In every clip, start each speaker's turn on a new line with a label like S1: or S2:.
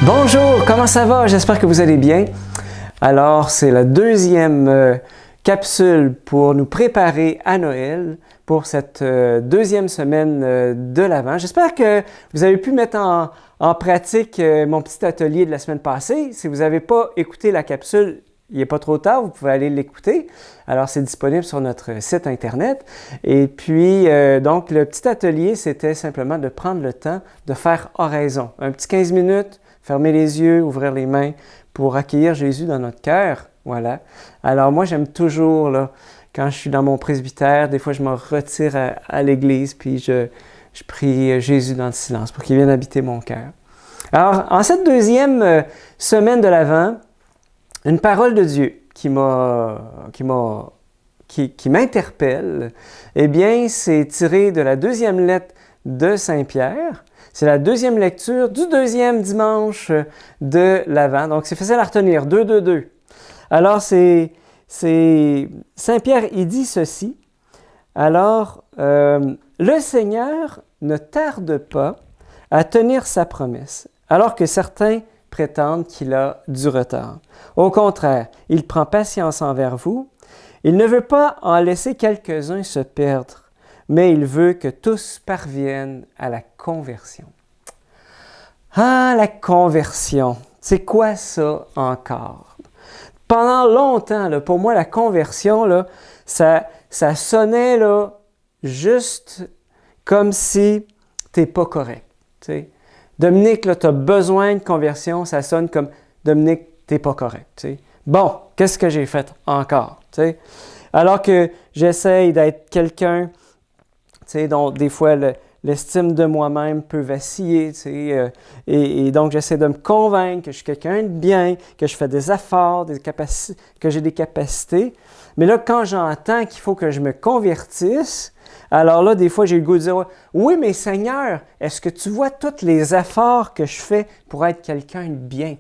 S1: Bonjour, comment ça va? J'espère que vous allez bien. Alors, c'est la deuxième capsule pour nous préparer à Noël pour cette deuxième semaine de l'Avent. J'espère que vous avez pu mettre en pratique mon petit atelier de la semaine passée. Si vous n'avez pas écouté la capsule, il n'est pas trop tard, vous pouvez aller l'écouter. Alors, c'est disponible sur notre site Internet. Et puis, donc, le petit atelier, c'était simplement de prendre le temps de faire oraison. Un petit 15 minutes, fermer les yeux, ouvrir les mains pour accueillir Jésus dans notre cœur. Voilà. Alors, moi, j'aime toujours, là, quand je suis dans mon presbytère, des fois, je me retire à l'église, puis je prie Jésus dans le silence pour qu'il vienne habiter mon cœur. Alors, en cette deuxième semaine de l'Avent, une parole de Dieu qui m'interpelle, eh bien, c'est tiré de la deuxième lettre de Saint Pierre. C'est la deuxième lecture du deuxième dimanche de l'Avent. Donc, c'est facile à retenir. 2. Alors, c'est Saint Pierre, il dit ceci. Alors, le Seigneur ne tarde pas à tenir sa promesse, alors que certains prétendent qu'il a du retard. Au contraire, il prend patience envers vous. Il ne veut pas en laisser quelques-uns se perdre, mais il veut que tous parviennent à la conversion. Ah, la conversion! C'est quoi ça encore? Pendant longtemps, là, pour moi, la conversion, là, ça sonnait là, juste comme si tu n'es pas correct. T'sais. Dominique, tu as besoin de conversion, ça sonne comme Dominique, tu n'es pas correct. T'sais. Bon, qu'est-ce que j'ai fait encore? T'sais? Alors que j'essaye d'être quelqu'un dont des fois l'estime de moi-même peut vaciller, et donc j'essaie de me convaincre que je suis quelqu'un de bien, que je fais des efforts, que j'ai des capacités. Mais là, quand j'entends qu'il faut que je me convertisse, alors là, des fois, j'ai le goût de dire « Oui, mais Seigneur, est-ce que tu vois tous les efforts que je fais pour être quelqu'un de bien? »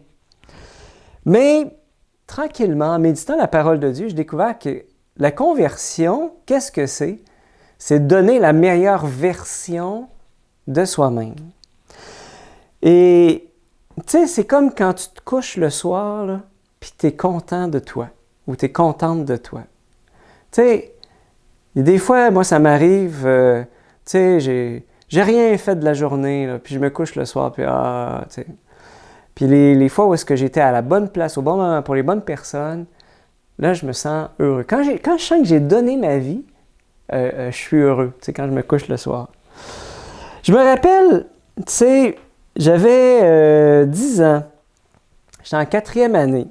S1: Mais tranquillement, en méditant la parole de Dieu, j'ai découvert que la conversion, qu'est-ce que c'est? C'est donner la meilleure version de soi-même. Et, tu sais, c'est comme quand tu te couches le soir, puis tu es content de toi, ou tu es contente de toi. Tu sais, des fois, moi, ça m'arrive, tu sais, j'ai rien fait de la journée, là, puis je me couche le soir, puis tu sais. Puis les fois où est-ce que j'étais à la bonne place, au bon moment, pour les bonnes personnes, là, je me sens heureux. Quand je sens que j'ai donné ma vie, je suis heureux, tu sais, quand je me couche le soir. Je me rappelle, tu sais, j'avais 10 ans, j'étais en 4e année,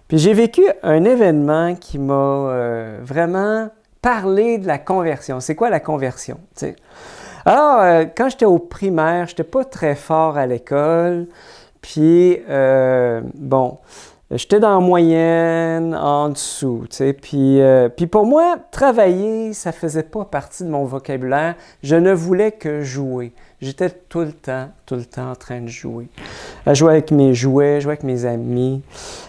S1: puis j'ai vécu un événement qui m'a vraiment parlé de la conversion. C'est quoi la conversion, tu sais? Alors, quand j'étais au primaire, je n'étais pas très fort à l'école, puis, bon, j'étais dans la moyenne, en dessous, tu sais, puis pour moi, travailler, ça faisait pas partie de mon vocabulaire. Je ne voulais que jouer. J'étais tout le temps en train de jouer. À jouer avec mes jouets, jouer avec mes amis.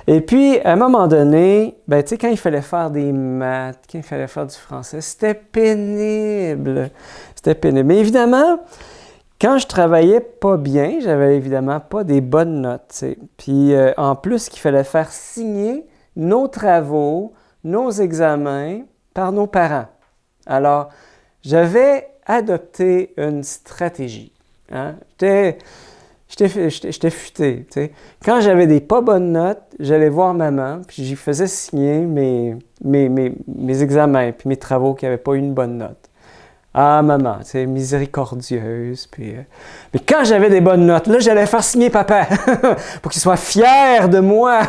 S1: Et puis, à un moment donné, ben, tu sais, quand il fallait faire des maths, quand il fallait faire du français, c'était pénible. C'était pénible. Mais évidemment, quand je travaillais pas bien, j'avais évidemment pas des bonnes notes. T'sais. Puis en plus, qu'il fallait faire signer nos travaux, nos examens par nos parents. Alors, j'avais adopté une stratégie. Hein? J'étais futé. T'sais. Quand j'avais des pas bonnes notes, j'allais voir maman, puis j'y faisais signer mes examens, puis mes travaux qui n'avaient pas eu une bonne note. Ah, maman, tu sais, miséricordieuse. Puis, mais quand j'avais des bonnes notes, là, j'allais faire signer papa pour qu'il soit fier de moi.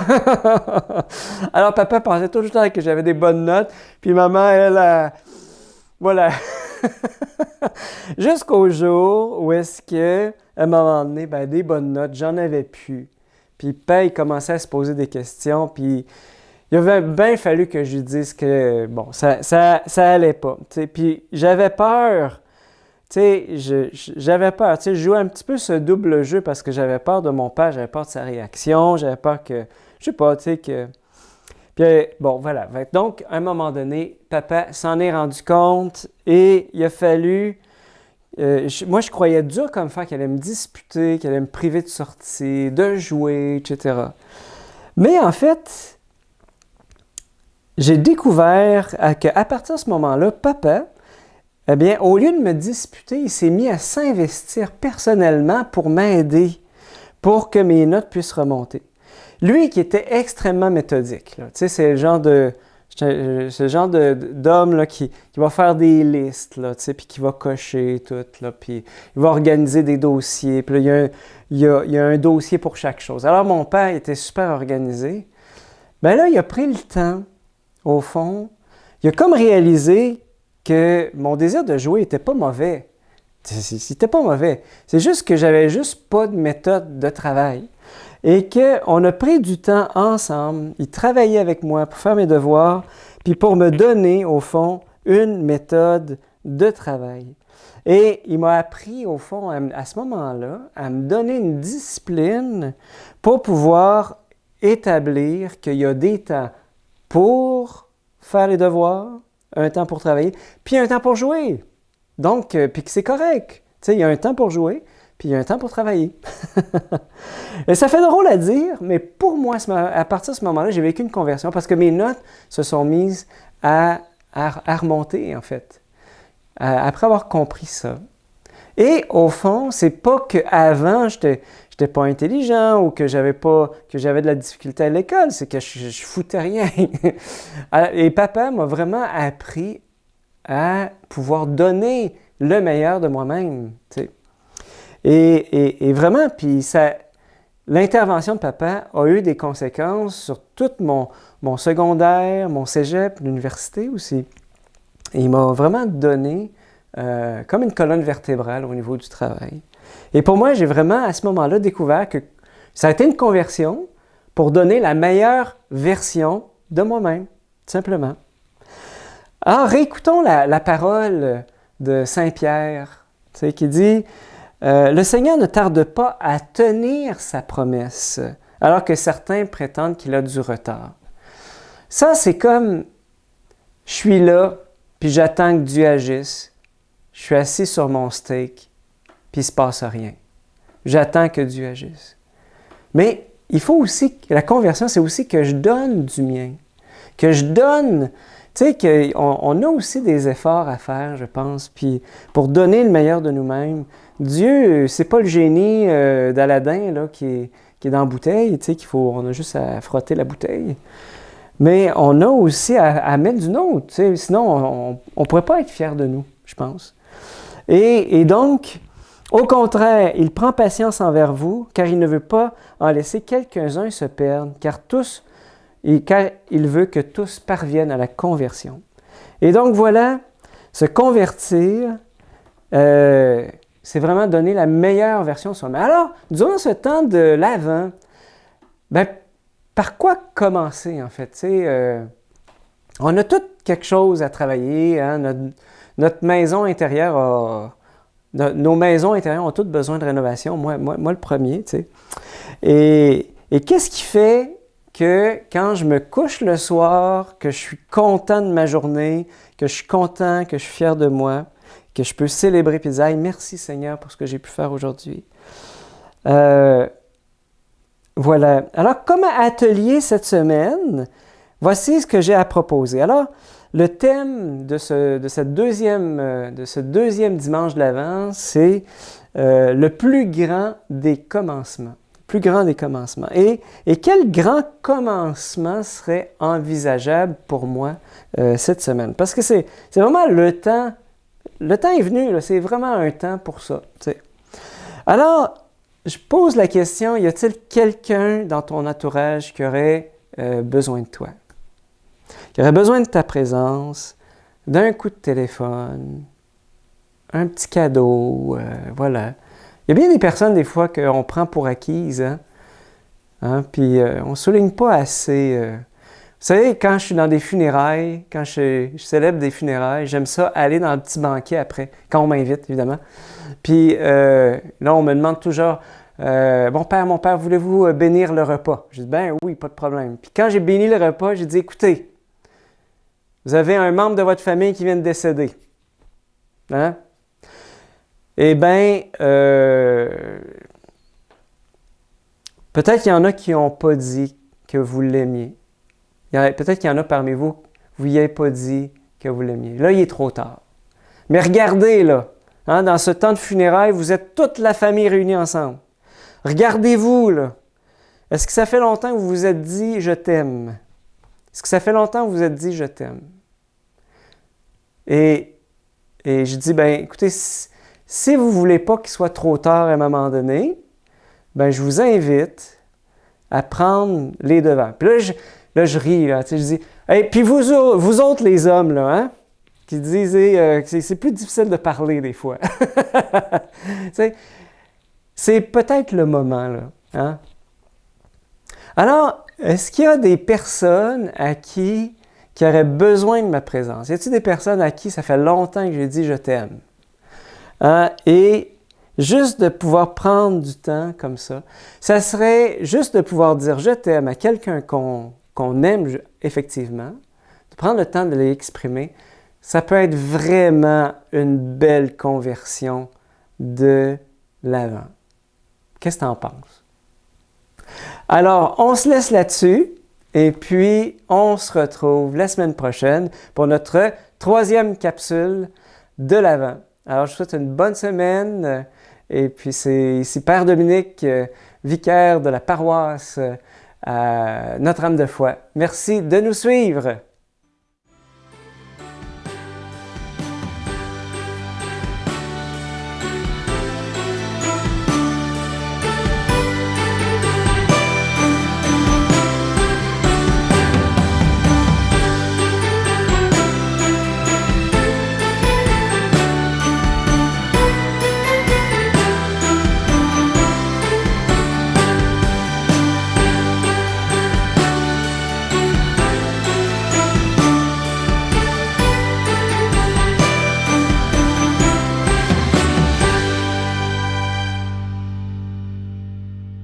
S1: Alors, papa pensait tout le temps que j'avais des bonnes notes. Puis maman, elle, voilà. Jusqu'au jour où est-ce que, à un moment donné, ben, des bonnes notes, j'en avais plus. Puis, papa, il commençait à se poser des questions. Puis, il avait bien fallu que je lui dise que, bon, ça allait pas. T'sais. Puis j'avais peur, j'avais peur. Je jouais un petit peu ce double jeu parce que j'avais peur de mon père, j'avais peur de sa réaction, j'avais peur que, je sais pas, tu sais, que... Puis bon, voilà. Donc, à un moment donné, papa s'en est rendu compte et il a fallu moi, je croyais dur comme fer qu'elle allait me disputer, qu'elle allait me priver de sortie, de jouer, etc. Mais en fait, j'ai découvert qu'à partir de ce moment-là, papa, eh bien, au lieu de me disputer, il s'est mis à s'investir personnellement pour m'aider, pour que mes notes puissent remonter. Lui qui était extrêmement méthodique, là. Tu sais, c'est le genre d'homme là, qui va faire des listes, là, tu sais, puis qui va cocher tout, là, puis il va organiser des dossiers, puis là, il y a un dossier pour chaque chose. Alors, mon père était super organisé. Ben là, il a pris le temps, au fond, il a comme réalisé que mon désir de jouer n'était pas mauvais. C'était pas mauvais. C'est juste que j'avais juste pas de méthode de travail. Et qu'on a pris du temps ensemble. Il travaillait avec moi pour faire mes devoirs, puis pour me donner, au fond, une méthode de travail. Et il m'a appris, au fond, à ce moment-là, à me donner une discipline pour pouvoir établir qu'il y a des temps pour faire les devoirs, un temps pour travailler, puis un temps pour jouer. Donc, puis que c'est correct. Tu sais, il y a un temps pour jouer, puis il y a un temps pour travailler. Et ça fait drôle à dire, mais pour moi, à partir de ce moment-là, j'ai vécu une conversion parce que mes notes se sont mises à remonter, en fait, après avoir compris ça. Et au fond, c'est pas qu'avant, j'étais pas intelligent ou que j'avais de la difficulté à l'école, c'est que je foutais rien. Et papa m'a vraiment appris à pouvoir donner le meilleur de moi-même, tu sais. Et vraiment, puis l'intervention de papa a eu des conséquences sur tout mon secondaire, mon cégep, l'université aussi. Et il m'a vraiment donné comme une colonne vertébrale au niveau du travail. Et pour moi, j'ai vraiment à ce moment-là découvert que ça a été une conversion pour donner la meilleure version de moi-même, tout simplement. Alors, réécoutons la parole de Saint Pierre, tu sais, qui dit « Le Seigneur ne tarde pas à tenir sa promesse, alors que certains prétendent qu'il a du retard. » Ça, c'est comme « Je suis là, puis j'attends que Dieu agisse. Je suis assis sur mon steak, puis il ne se passe rien. J'attends que Dieu agisse. » Mais il faut aussi, la conversion, c'est aussi que je donne du mien, que je donne. Tu sais qu'on a aussi des efforts à faire, je pense, puis pour donner le meilleur de nous-mêmes. Dieu, c'est pas le génie d'Aladin là, qui est dans la bouteille, tu sais, on a juste à frotter la bouteille. Mais on a aussi à mettre du nôtre, tu sais, sinon on ne pourrait pas être fiers de nous, je pense. Et donc, au contraire, il prend patience envers vous, car il ne veut pas en laisser quelques-uns se perdre, car il veut que tous parviennent à la conversion. Et donc voilà, se convertir, c'est vraiment donner la meilleure version de soi-même. Alors, durant ce temps de l'Avent, ben, par quoi commencer en fait? Tu sais, on a tout quelque chose à travailler, hein? Notre maison intérieure nos maisons intérieures ont toutes besoin de rénovation, moi le premier, tu sais. Et qu'est-ce qui fait que quand je me couche le soir, que je suis content de ma journée, que je suis content, que je suis fier de moi, que je peux célébrer et dire « Merci Seigneur pour ce que j'ai pu faire aujourd'hui. » Voilà. Alors, comme atelier cette semaine, voici ce que j'ai à proposer. Alors, le thème de ce deuxième dimanche de l'Avent, c'est le plus grand des commencements. Plus grand des commencements. Et quel grand commencement serait envisageable pour moi cette semaine? Parce que c'est vraiment le temps est venu, là, c'est vraiment un temps pour ça. Tu sais. Alors, je pose la question, y a-t-il quelqu'un dans ton entourage qui aurait besoin de toi? Qui aurait besoin de ta présence, d'un coup de téléphone, un petit cadeau, voilà. Il y a bien des personnes, des fois, qu'on prend pour acquises, puis on ne souligne pas assez. Vous savez, quand je suis dans des funérailles, quand je célèbre des funérailles, j'aime ça aller dans le petit banquet après, quand on m'invite, évidemment. Puis là, on me demande toujours « Mon père, voulez-vous bénir le repas? » Je dis « Ben oui, pas de problème. » Puis quand j'ai béni le repas, j'ai dit « Écoutez, vous avez un membre de votre famille qui vient de décéder. Hein? eh bien, peut-être qu'il y en a qui n'ont pas dit que vous l'aimiez. Peut-être qu'il y en a parmi vous, vous n'y avez pas dit que vous l'aimiez. Là, il est trop tard. Mais regardez, là, hein, dans ce temps de funérailles, vous êtes toute la famille réunie ensemble. Regardez-vous, là. Est-ce que ça fait longtemps que vous vous êtes dit « je t'aime » ? Est-ce que ça fait longtemps que vous vous êtes dit « je t'aime » ? Et je dis, ben écoutez, si vous ne voulez pas qu'il soit trop tard à un moment donné, ben je vous invite à prendre les devants. Puis là, je ris, là, tu sais, je dis, hey, puis vous autres les hommes, là, hein, qui disent que c'est plus difficile de parler des fois. Tu sais, c'est peut-être le moment, là. Hein? Alors, est-ce qu'il y a des personnes qui auraient besoin de ma présence? Y a-t-il des personnes à qui ça fait longtemps que j'ai dit « je t'aime » ? Et juste de pouvoir prendre du temps comme ça serait juste de pouvoir dire « je t'aime » à quelqu'un qu'on aime effectivement, de prendre le temps de l'exprimer. Ça peut être vraiment une belle conversion de l'avant. Qu'est-ce que tu en penses? Alors, on se laisse là-dessus et puis on se retrouve la semaine prochaine pour notre 3e capsule de l'Avent. Alors, je vous souhaite une bonne semaine et puis c'est ici Père Dominique, vicaire de la paroisse Notre-Dame-de-Foix. Merci de nous suivre.